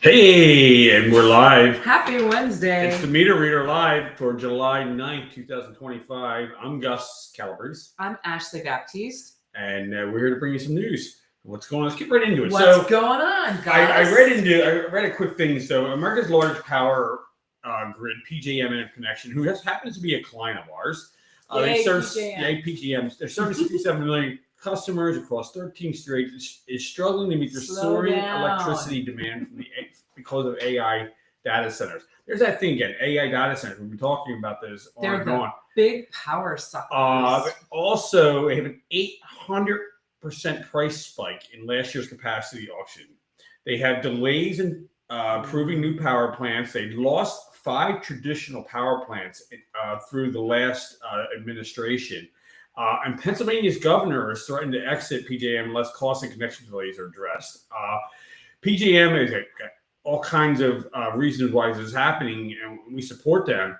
Hey, and we're live. Happy Wednesday. It's the Meter Reader Live for July 9th, 2025. I'm Gus Calabrese, I'm Ashley Baptiste. and we're here to bring you some news. What's going on? Let's get right into it. What's going on, guys? I read a quick thing. So America's largest power grid, PJM Interconnection, who happens to be a client of ours. PJM. They're serving 67 million customers across 13 states, is struggling to meet their soaring electricity demand because of AI data centers. There's that thing again, AI data centers. We've been talking about this on and on. Big power suckers. Also, they have an 800% price spike in last year's capacity auction. They have delays in approving new power plants. They lost 5 traditional power plants through the last administration. And Pennsylvania's governor is threatening to exit PJM unless cost and connection delays are addressed. PJM is all kinds of reasons why this is happening, and we support them.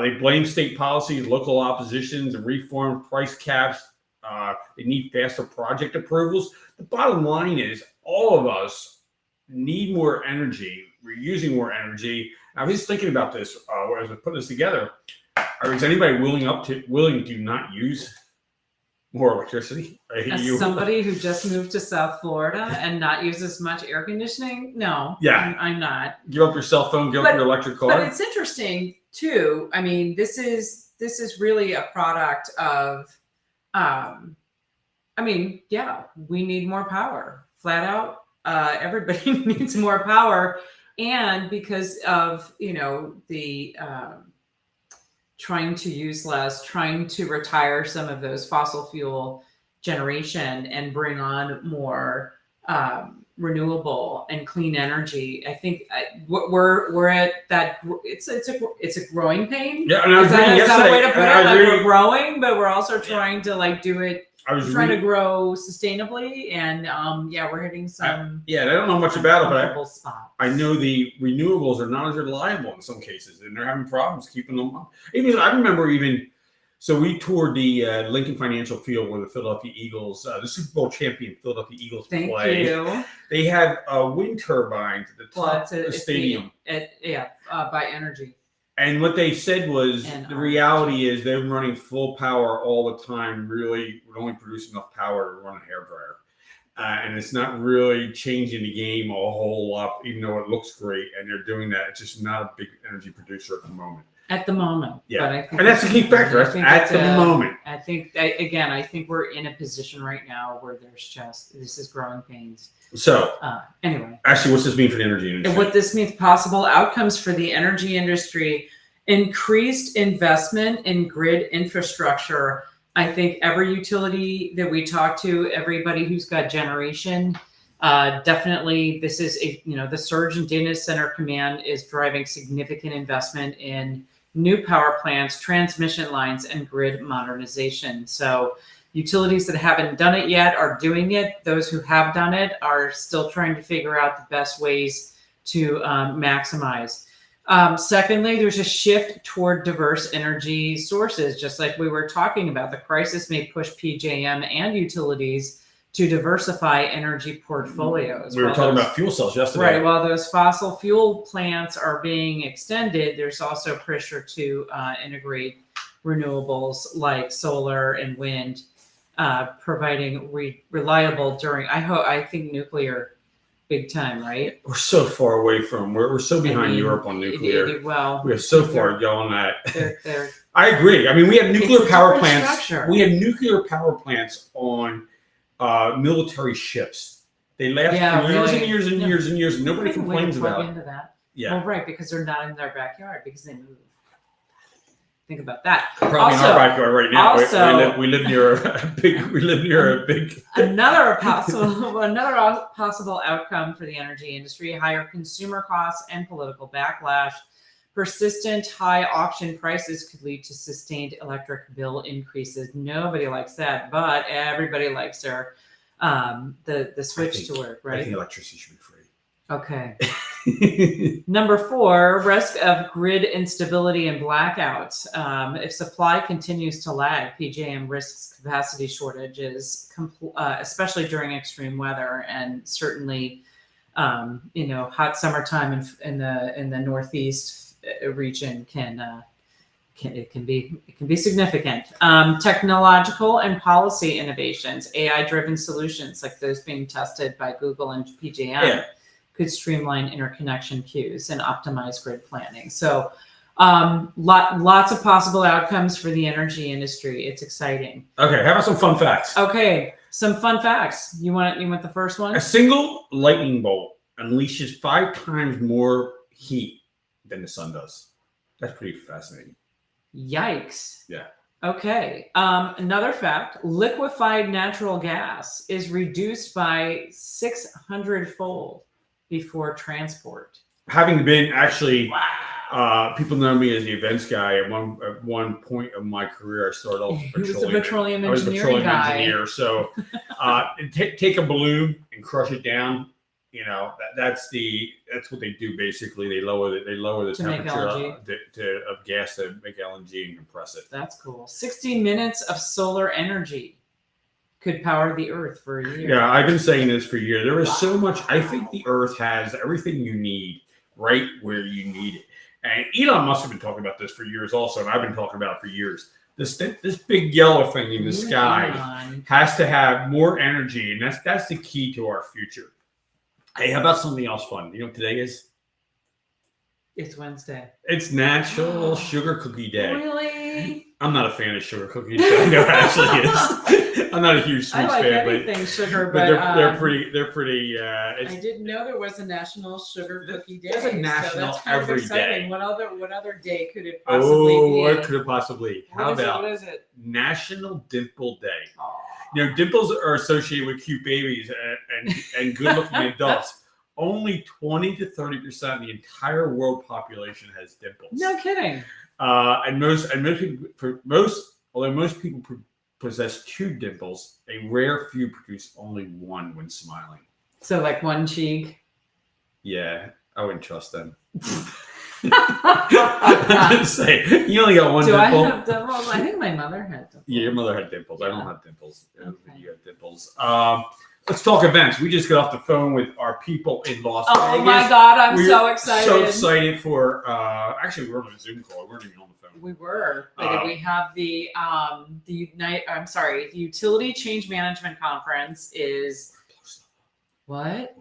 They blame state policies, local oppositions, and reform price caps. They need faster project approvals. The bottom line is all of us need more energy. We're using more energy. I was just thinking about this as I was putting this together. Is anybody willing to not use more electricity? As somebody who just moved to South Florida and not use as much air conditioning, no. Yeah, I'm not. Give up your cell phone, give up your electric car. But it's interesting too. I mean, this is really a product of, we need more power. Flat out, everybody needs more power, and because of the trying to use less, trying to retire some of those fossil fuel generation and bring on more renewable and clean energy. I think we're at that. It's a growing pain. Yeah, and I was reading yesterday. Is that a way to put it? Like we're growing, but we're also trying to do it. To grow sustainably, and we're hitting some. I don't know much about it, but I know the renewables are not as reliable in some cases, and they're having problems keeping them up. I remember so we toured the Lincoln Financial Field where the Philadelphia Eagles, the Super Bowl champion Philadelphia Eagles play. Thank you. They have wind turbines at the top of the stadium. By energy. And what they said was the reality is they're running full power all the time. Really, would only produce enough power to run a hairdryer, and it's not really changing the game a whole lot. Even though it looks great, and they're doing that, it's just not a big energy producer at the moment. At the moment, yeah, but I think that's the key factor. At the moment, I think we're in a position right now where this is growing pains. So anyway, actually, what's this mean for the energy industry? And what this means, possible outcomes for the energy industry: increased investment in grid infrastructure. I think every utility that we talk to, everybody who's got generation, definitely this is the surge in data center command is driving significant investment in new power plants, transmission lines, and grid modernization. So utilities that haven't done it yet are doing it. Those who have done it are still trying to figure out the best ways to maximize. Secondly, there's a shift toward diverse energy sources. Just like we were talking about, the crisis may push PJM and utilities to diversify energy portfolios. We were talking about fuel cells yesterday. Right. While those fossil fuel plants are being extended, there's also pressure to integrate renewables like solar and wind, providing reliable I think nuclear big time, right? We're so far away from we're so behind Europe on nuclear. We are so far gone that. I agree. I mean, we have nuclear power plants. Structure. We have nuclear power plants on military ships. They last for years and years and years and years, and nobody complains about into that. Yeah. Well, right, because they're not in their backyard because they move. Think about that. Probably also, in our backyard right now. We live near a big. Another possible outcome for the energy industry: higher consumer costs and political backlash. Persistent high auction prices could lead to sustained electric bill increases. Nobody likes that, but everybody likes the switch to work, right? I think electricity should be free. Okay. Number 4, risk of grid instability and blackouts. If supply continues to lag, PJM risks capacity shortages, especially during extreme weather, and certainly hot summertime in the Northeast region it can be significant. Technological and policy innovations, AI-driven solutions like those being tested by Google and PJM could streamline interconnection queues and optimize grid planning. So lots of possible outcomes for the energy industry. It's exciting. Okay, how about some fun facts? Okay, some fun facts. You want the first one? A single lightning bolt unleashes 5 times more heat than the sun does. That's pretty fascinating. Yikes. Yeah. Okay. Another fact, liquefied natural gas is reduced by 600-fold before transport. Having been actually, people know me as the events guy. At one point of my career, I started off He was a petroleum engineering guy. So take a balloon and crush it down. That's what they do basically. They lower the temperature of gas to make LNG and compress it. That's cool. 60 minutes of solar energy could power the Earth for a year. Yeah, I've been saying this for years. There is so much. I think the Earth has everything you need right where you need it. And Elon Musk has been talking about this for years also, and I've been talking about it for years. This big yellow thing in the sky has to have more energy, and that's the key to our future. Hey, how about something else fun? You know what today is? It's Wednesday. It's National Sugar Cookie Day. Really? I'm not a fan of sugar cookies. I know it actually is. I'm not a huge sweets I like fan, anything sugar, but they're pretty. I didn't know there was a National Sugar Cookie Day. There's a national that's kind every of exciting. day. What other day could it possibly be? What could it possibly? How about what is it? National Dimple Day? Aww. Dimples are associated with cute babies and good-looking adults. Only 20 to 30% of the entire world population has dimples. No kidding. And most people possess 2 dimples, a rare few produce only 1 when smiling. So like one cheek. Yeah, I wouldn't trust them. I'm just saying, you only got 1 dimple. I have dimples? I think my mother had dimples. Yeah, your mother had dimples. Yeah. I don't have dimples. Okay. You have dimples. Let's talk events. We just got off the phone with our people in Las Vegas. Oh my God, I'm so excited. So excited for, actually we were on a Zoom call. We weren't even on the phone. We were. We have the Utility Change Management Conference is what?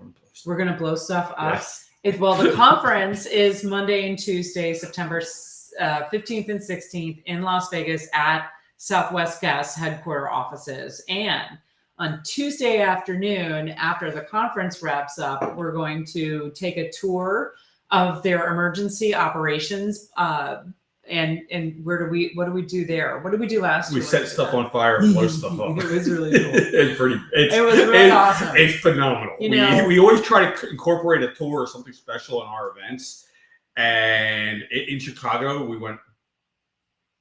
We're going to blow stuff up. Yes. The conference is Monday and Tuesday, September 15th and 16th in Las Vegas at Southwest Gas headquarter offices. And on Tuesday afternoon, after the conference wraps up, we're going to take a tour of their emergency operations. And what do we do there? What did we do last year? We set stuff on fire and blow stuff up. It was really cool. It was really awesome. It's phenomenal. We always try to incorporate a tour or something special in our events. And in Chicago, we went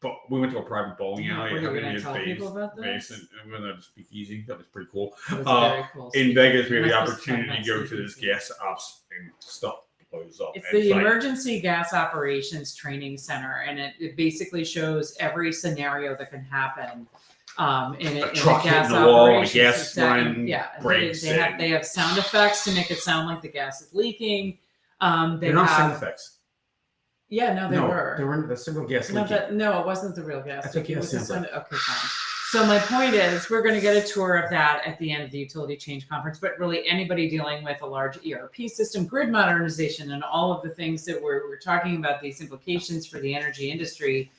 to a private bowling alley. Were you going to tell people about this? And we went to Speakeasy. That was pretty cool. It was very cool. In Vegas, we had the opportunity to go to this gas ops and stuff blows up. It's the Emergency Gas Operations Training Center, and it basically shows every scenario that can happen in a truck gas hitting the wall, a operations. gas line breaks. They have sound effects to make it sound like the gas is leaking. They're not sound effects. Yeah, no, they were. They were the single gas leaking. No, it wasn't the real gas. That's what gas sounds like. Okay, fine. So my point is, we're going to get a tour of that at the end of the Utility Change Conference, but really anybody dealing with a large ERP system, grid modernization, and all of the things that we're talking about, these implications for the energy industry,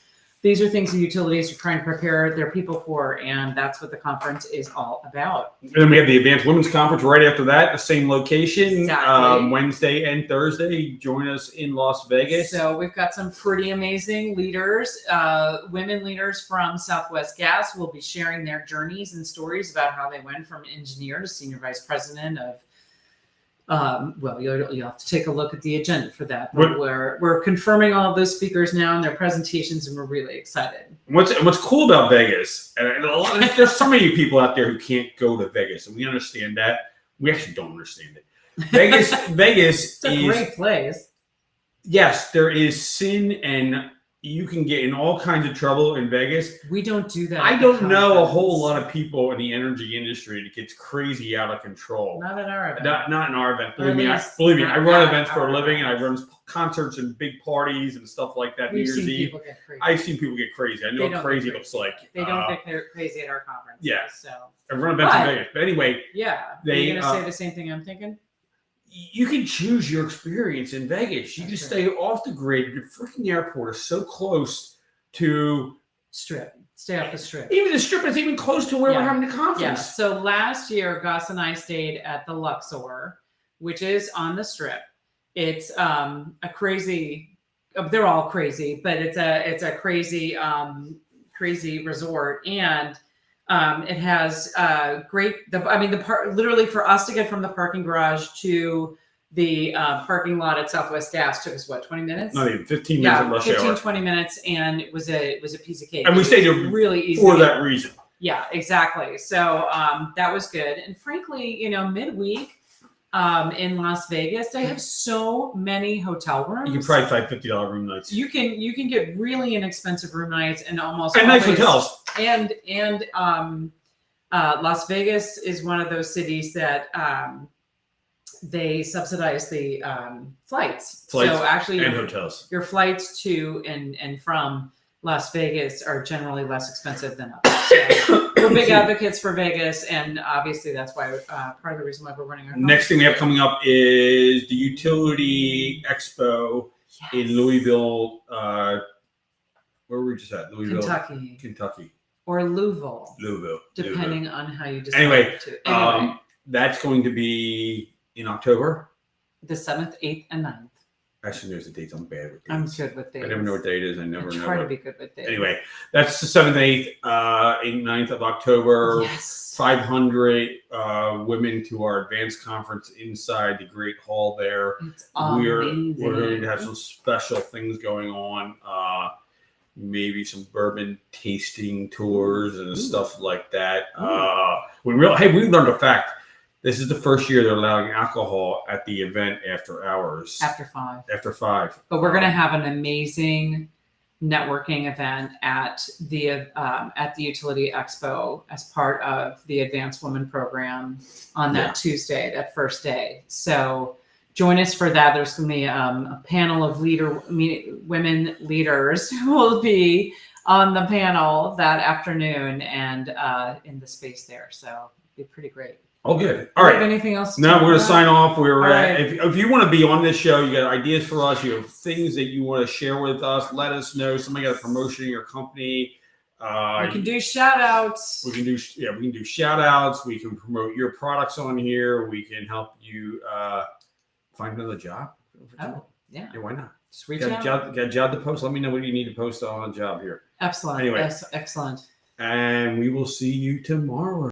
these are things the utilities are trying to prepare their people for, and that's what the conference is all about. And then we have the Advanced Women's Conference right after that, the same location, exactly. Wednesday and Thursday. Join us in Las Vegas. So we've got some pretty amazing leaders, women leaders from Southwest Gas will be sharing their journeys and stories about how they went from engineer to senior vice president of you'll have to take a look at the agenda for that. But we're confirming all of those speakers now and their presentations, and we're really excited. What's cool about Vegas, and there's so many people out there who can't go to Vegas, and we understand that. We actually don't understand it. Vegas it's a great place. Yes, there is sin and you can get in all kinds of trouble in Vegas. We don't do that. I at don't the know a conference. whole lot of people in the energy industry that gets crazy out of control. Not at our event. Not in our event. Or at least Believe me, not I run at events for our a living, and I events. run concerts and big parties and stuff like that. New We've Year's seen Eve. people get crazy. I've seen people get crazy. I know They what don't crazy get looks like. They don't get crazy at our conference. yeah. So I run events in But- Vegas. But anyway, yeah, They, are you gonna uh, say the same thing I'm thinking? you can choose your experience in Vegas. You can That's stay off the grid. Your freaking airport is so close to Strip. Stay off the strip. even the strip is even close to where we're Yeah. having the conference. Yeah. So last year, Gus and I stayed at the Luxor, which is on the strip. It's a crazy. They're all crazy, but it's a crazy crazy resort, and it has great. Literally for us to get from the parking garage to the parking lot at Southwest Gas took us 20 minutes? Not even 15 minutes at rush 15, hour. 20 minutes, and it was a piece of cake. And we It stayed was there really easy For to get. that reason. Yeah, exactly. So that was good. And frankly, midweek in Las Vegas, they have so many hotel rooms. You can probably find $50 room nights. You can get really inexpensive room nights and almost And nice always- hotels. And Las Vegas is one of those cities that they subsidize the flights. So actually, And hotels. your flights to and from Las Vegas are generally less expensive than others. So we're big advocates for Vegas, and obviously that's why part of the reason why we're running our Next thing we have coming up is the Utility Expo in Louisville. Where were we just at? Louisville, Kentucky. Or Louisville, Louisville. depending on how you decide. Anyway, Anyway, That's going to be in October. the 7th, 8th, and 9th. Actually, there's the dates. I'm bad with dates. I'm good with dates. I never know what date it is. I I never know. try to what- be good with dates. Anyway, that's the 7th, 8th, 8th, 9th of October. Yes. 500 women to our advanced conference inside the Great Hall there. It's We're amazing. going to have some special things going on. Maybe some bourbon tasting tours and stuff like that. We learned a fact. This is the first year they're allowing alcohol at the event after hours. after 5. After 5. But we're going to have an amazing networking event at the Utility Expo as part of the Advanced Women Program on that Tuesday, that first day. So join us for that. There's going to be a panel of women leaders who will be on the panel that afternoon and in the space there. So it'll be pretty great. Oh, good. Do All you right. have anything else? Now we're going to sign off. All right. If you want to be on this show, you got ideas for us, you have things that you want to share with us, let us know. Somebody got a promotion in your company. We can do shout outs. We can do shout outs. We can promote your products on here. We can help you find another job. Oh, yeah. Yeah, why not? Just reach Got out. a job to post. Let me know what you need to post on a job here. Excellent. Anyway. Excellent. And we will see you tomorrow.